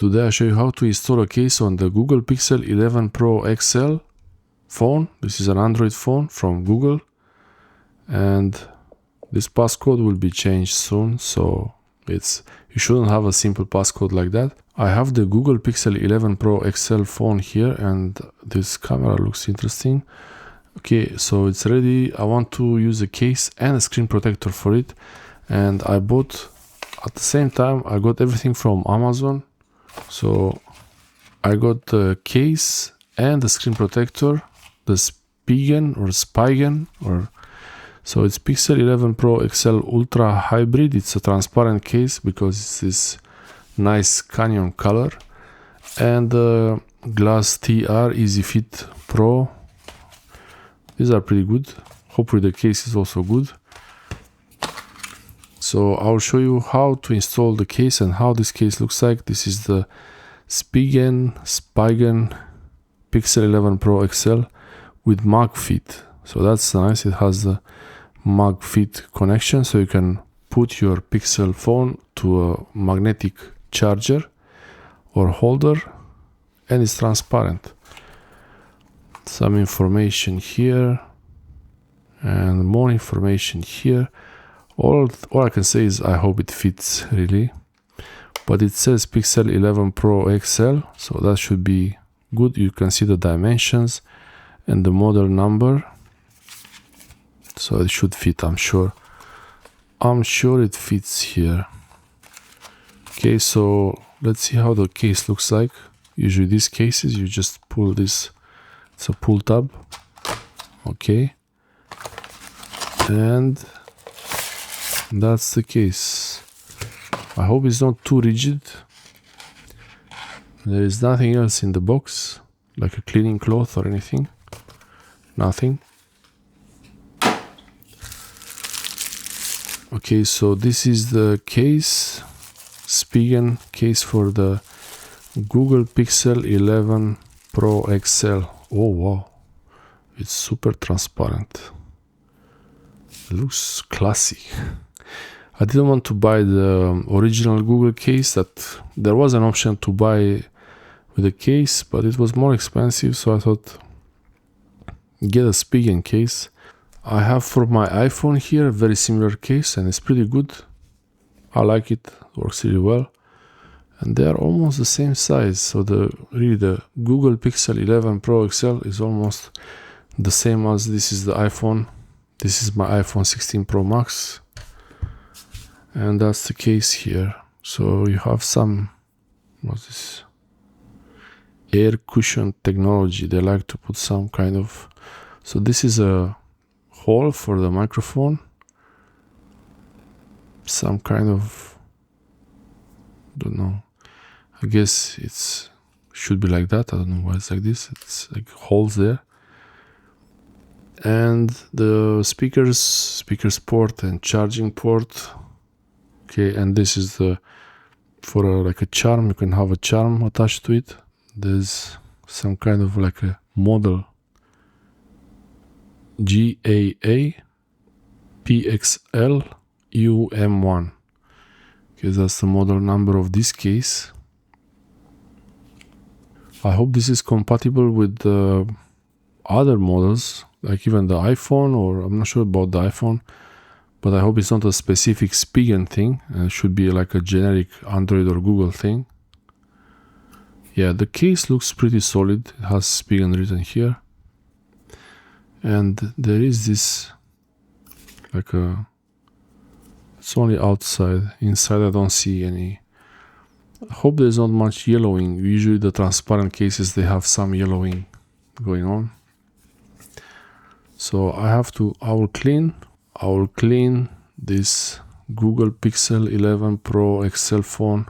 Today I show you how to install a case on the Google Pixel 11 Pro XL phone. This is an Android phone from Google, and this passcode will be changed soon, so you shouldn't have a simple passcode like that. I have the Google Pixel 11 Pro XL phone here, and this camera looks interesting. Okay, so it's ready. I want to use a case and a screen protector for it, and I bought at the same time I got everything from Amazon. So I got the case and the screen protector, the Spigen, so it's Pixel 11 Pro XL Ultra Hybrid. It's a transparent case because it's this nice canyon color, and the Glass TR Easy Fit Pro. These are pretty good. Hopefully the case is also good. So I'll show you how to install the case and how this case looks like. This is the Spigen Pixel 11 Pro XL with MagFit. So that's nice. It has the MagFit connection, so you can put your Pixel phone to a magnetic charger or holder, and it's transparent. Some information here and more information here. All I can say is I hope it fits really, but it says Pixel 11 Pro XL, so that should be good. You can see the dimensions and the model number, so it should fit. I'm sure it fits here. Okay, so let's see how the case looks like. Usually these cases, you just pull this. It's a pull tab. Okay, and that's the case. I hope it's not too rigid. There is nothing else in the box, like a cleaning cloth or anything. Nothing. Okay, so this is the case, Spigen case for the Google Pixel 11 Pro XL. Oh wow, it's super transparent. It looks classy. I didn't want to buy the original Google case. That there was an option to buy with a case, but it was more expensive, so I thought get a Spigen case. I have for my iPhone here a very similar case, and it's pretty good. I like it, works really well, and they are almost the same size. So the Google Pixel 11 Pro XL is almost the same as this is the iPhone. This is my iPhone 16 Pro Max, and that's the case here. So you have some, what's this? Air cushion technology. They like to put some kind of, so this is a hole for the microphone, some kind of, don't know, I guess it's should be like that. I don't know why it's like this. It's like holes there, and the speakers port and charging port. Okay, and this is the for like a charm. You can have a charm attached to it. There's some kind of like a model GAA PXL UM1. Okay, that's the model number of this case. I hope this is compatible with the other models, like even the iPhone, or I'm not sure about the iPhone, but I hope it's not a specific Spigen thing. It should be like a generic Android or Google thing. Yeah, the case looks pretty solid. It has Spigen written here. And there is this, like a, it's only outside. Inside I don't see any. I hope there's not much yellowing. Usually the transparent cases, they have some yellowing going on. So I will clean this Google Pixel 11 Pro XL phone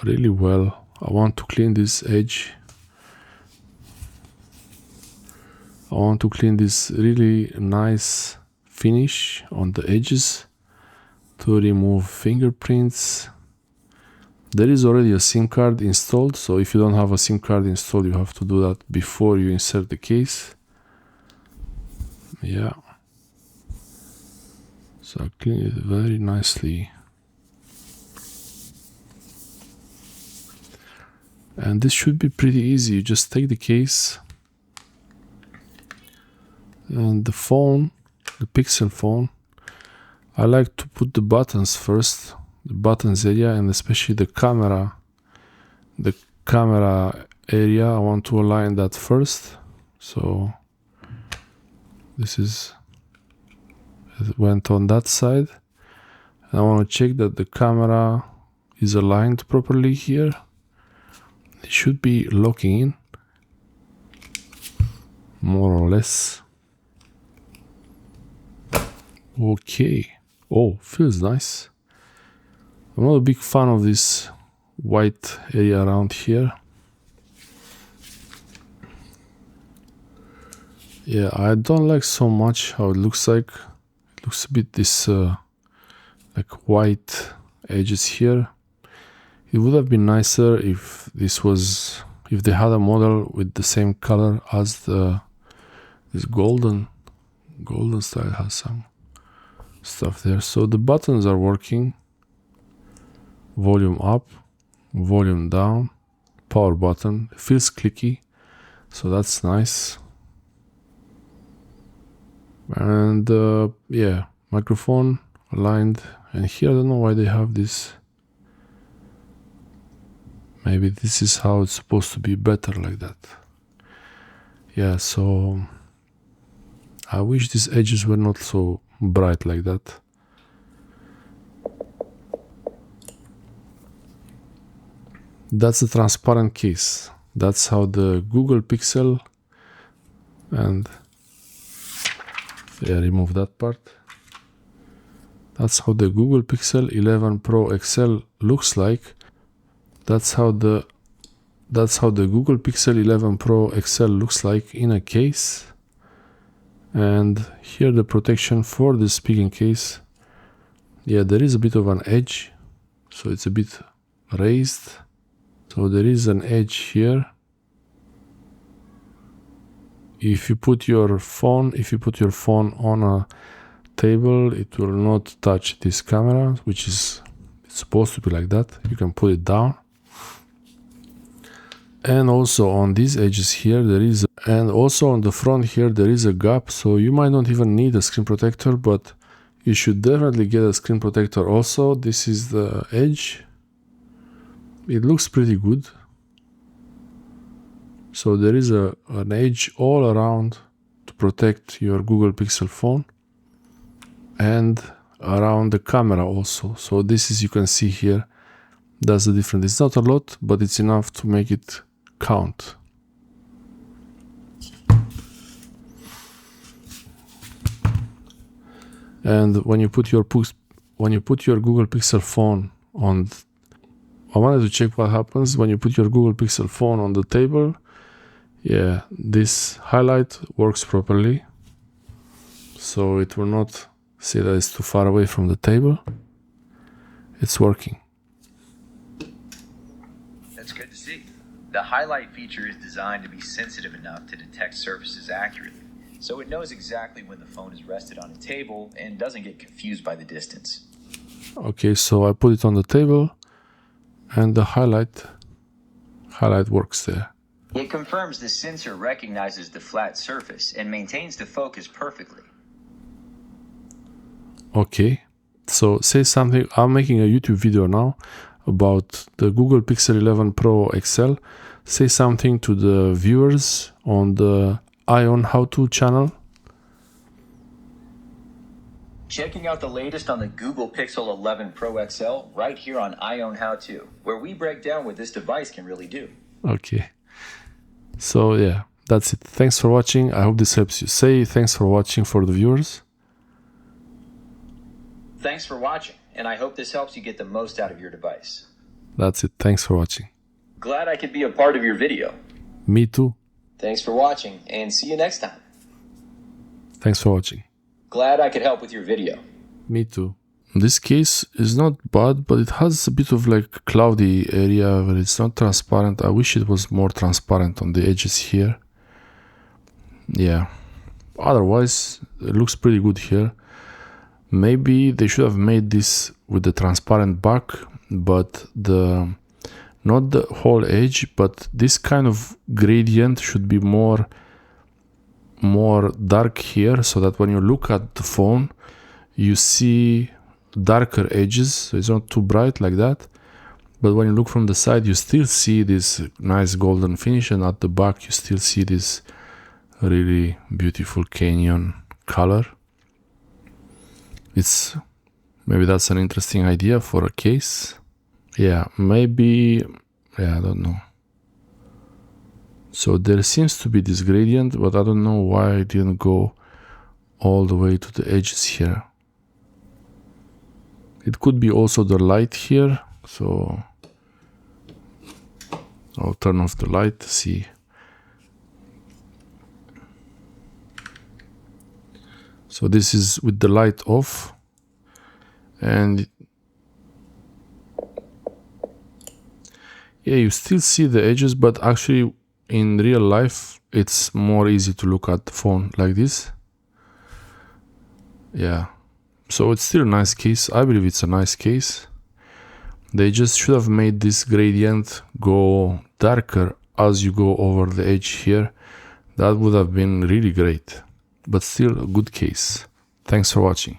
really well. I want to clean this edge. I want to clean this really nice finish on the edges to remove fingerprints. There is already a SIM card installed, so if you don't have a SIM card installed, you have to do that before you insert the case. Yeah. So I clean it very nicely. And this should be pretty easy. You just take the case and the phone, the Pixel phone. I like to put the buttons first, the buttons area, and especially the camera area. I want to align that first. So this is, it went on that side. And I want to check that the camera is aligned properly here. It should be locking in, more or less. Okay. Oh, feels nice. I'm not a big fan of this white area around here. Yeah, I don't like so much how it looks like. It looks a bit this like white edges here. It would have been nicer if this was, if they had a model with the same color as this golden style has some stuff there. So the buttons are working. Volume up, volume down, power button. It feels clicky, so that's nice. And yeah, microphone aligned. And here I don't know why they have this. Maybe this is how it's supposed to be, better like that. Yeah, so I wish these edges were not so bright like that. That's the transparent case. That's how the Google Pixel, and yeah, remove that part. That's how the Google Pixel 11 Pro XL looks like. That's how the Google Pixel 11 Pro XL looks like in a case. And here the protection for the Spigen case. Yeah, there is a bit of an edge, so it's a bit raised. So there is an edge here. If you put your phone on a table, it will not touch this camera, which is, it's supposed to be like that. You can put it down. And also on these edges here there is, and also on the front here there is a gap, so you might not even need a screen protector, but you should definitely get a screen protector also. This is the edge. It looks pretty good. So there is an edge all around to protect your Google Pixel phone, and around the camera also. So this is, you can see here, that's the difference. It's not a lot, but it's enough to make it count. And when you put your Google Pixel phone on, I wanted to check what happens when you put your Google Pixel phone on the table. Yeah, this highlight works properly, so it will not say that it's too far away from the table. It's working. That's good to see. The highlight feature is designed to be sensitive enough to detect surfaces accurately, so it knows exactly when the phone is rested on a table and doesn't get confused by the distance. Okay, so I put it on the table and the highlight works there. It confirms the sensor recognizes the flat surface and maintains the focus perfectly. Okay, so say something. I'm making a YouTube video now about the Google Pixel 11 Pro XL. Say something to the viewers on the Ion How To channel. Checking out the latest on the Google Pixel 11 Pro XL right here on Ion How To, where we break down what this device can really do. Okay. So yeah, that's it. Thanks for watching. I hope this helps you. Say thanks for watching for the viewers. Thanks for watching, and I hope this helps you get the most out of your device. That's it. Thanks for watching. Glad I could be a part of your video. Me too. Thanks for watching, and see you next time. Thanks for watching. Glad I could help with your video. Me too. This case is not bad, but it has a bit of like cloudy area where it's not transparent. I wish it was more transparent on the edges here. Yeah. Otherwise, it looks pretty good here. Maybe they should have made this with the transparent back, but the not the whole edge, but this kind of gradient should be more dark here, so that when you look at the phone you see darker edges, so it's not too bright like that, but when you look from the side you still see this nice golden finish, and at the back you still see this really beautiful canyon color. Maybe that's an interesting idea for a case. Yeah, maybe, I don't know. So there seems to be this gradient, but I don't know why I didn't go all the way to the edges here. It could be also the light here, so I'll turn off the light to see. So this is with the light off, and yeah, you still see the edges, but actually in real life it's more easy to look at the phone like this. Yeah, so it's still a nice case. I believe it's a nice case. They just should have made this gradient go darker as you go over the edge here. That would have been really great, but still a good case. Thanks for watching.